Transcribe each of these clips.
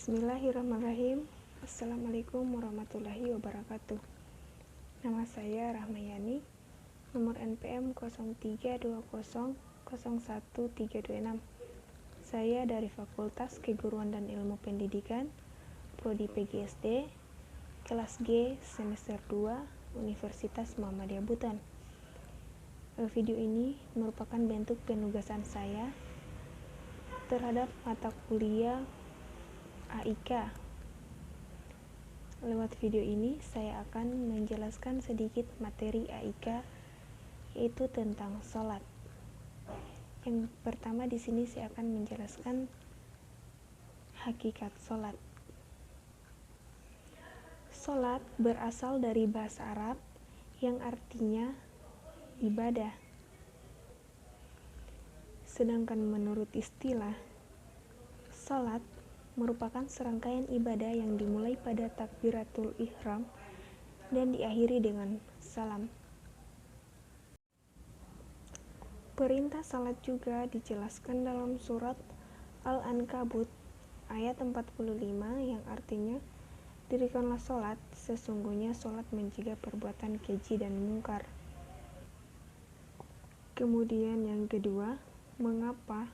Bismillahirrahmanirrahim. Assalamualaikum warahmatullahi wabarakatuh. Nama saya Rahmayani, nomor NPM 0320011326. Saya dari Fakultas Keguruan dan Ilmu Pendidikan, Prodi PGSD, kelas G, semester 2, Universitas Muhammadiyah Buton. Video ini merupakan bentuk penugasan saya terhadap mata kuliah AIK. Lewat video ini saya akan menjelaskan sedikit materi AIK, yaitu tentang sholat. Yang pertama di sini saya akan menjelaskan hakikat sholat. Sholat berasal dari bahasa Arab yang artinya ibadah. Sedangkan menurut istilah, sholat merupakan serangkaian ibadah yang dimulai pada takbiratul ihram dan diakhiri dengan salam. Perintah salat juga dijelaskan dalam surat Al-Ankabut ayat 45 yang artinya, dirikanlah sholat, sesungguhnya sholat mencegah perbuatan keji dan mungkar. Kemudian yang kedua, mengapa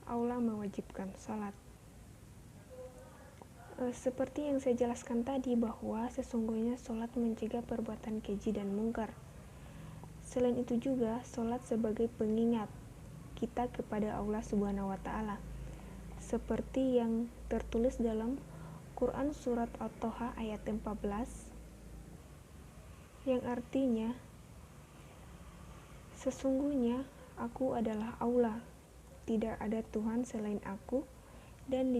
Allah mewajibkan sholat? Seperti yang saya jelaskan tadi bahwa sesungguhnya sholat mencegah perbuatan keji dan mungkar. Selain itu juga, sholat sebagai pengingat kita kepada Allah Subhanahu wa Ta'ala, seperti yang tertulis dalam Quran Surat At-Toha ayat 14, yang artinya, sesungguhnya aku adalah Allah, tidak ada Tuhan selain aku, dan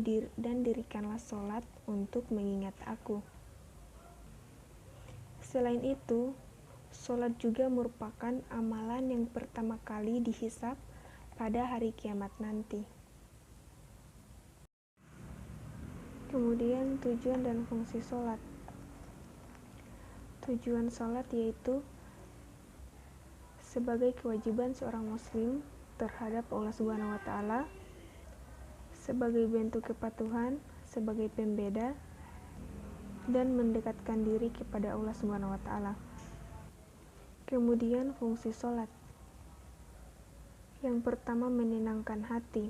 dirikanlah sholat untuk mengingat aku. Selain itu, sholat juga merupakan amalan yang pertama kali dihisab pada hari kiamat nanti. Kemudian tujuan dan fungsi sholat. Tujuan sholat yaitu sebagai kewajiban seorang muslim terhadap Allah Subhanahu wa Ta'ala, sebagai bentuk kepatuhan, sebagai pembeda, dan mendekatkan diri kepada Allah Subhanahu wa Ta'ala. Kemudian fungsi sholat. Yang pertama, menenangkan hati,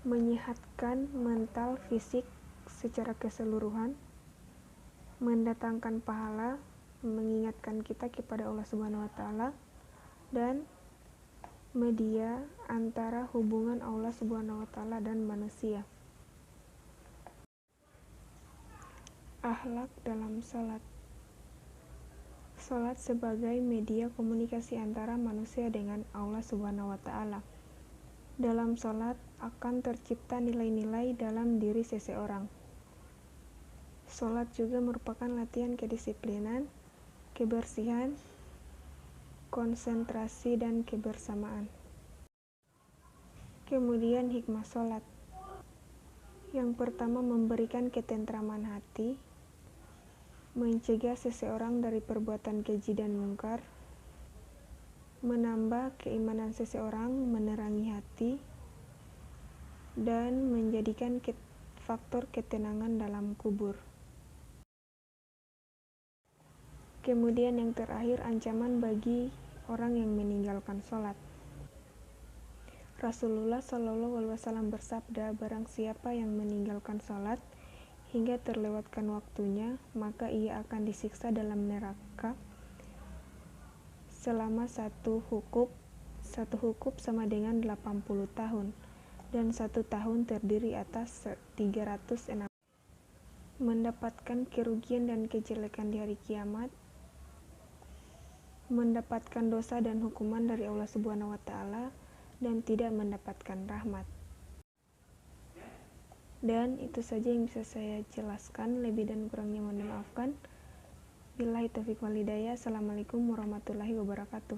menyehatkan mental fisik secara keseluruhan, mendatangkan pahala, mengingatkan kita kepada Allah Subhanahu wa Ta'ala, dan media antara hubungan Allah Subhanahu wa Ta'ala dan manusia. Akhlak dalam salat. Salat sebagai media komunikasi antara manusia dengan Allah Subhanahu wa Ta'ala. Dalam salat akan tercipta nilai-nilai dalam diri seseorang. Salat juga merupakan latihan kedisiplinan, kebersihan, konsentrasi, dan kebersamaan. Kemudian hikmah sholat. Yang pertama, memberikan ketentraman hati, mencegah seseorang dari perbuatan keji dan mungkar, menambah keimanan seseorang, menerangi hati, dan menjadikan faktor ketenangan dalam kubur. Kemudian yang terakhir, ancaman bagi orang yang meninggalkan sholat. Rasulullah SAW bersabda, barang siapa yang meninggalkan sholat hingga terlewatkan waktunya, maka ia akan disiksa dalam neraka selama satu hukub sama dengan 80 tahun, dan 1 tahun terdiri atas 306. Mendapatkan kerugian dan kejelekan di hari kiamat, mendapatkan dosa dan hukuman dari Allah Subhanahu wa Ta'ala, dan tidak mendapatkan rahmat. Dan itu saja yang bisa saya jelaskan, lebih dan kurangnya mohon dimaafkan. Billahi taufiq wal hidayah. Assalamualaikum warahmatullahi wabarakatuh.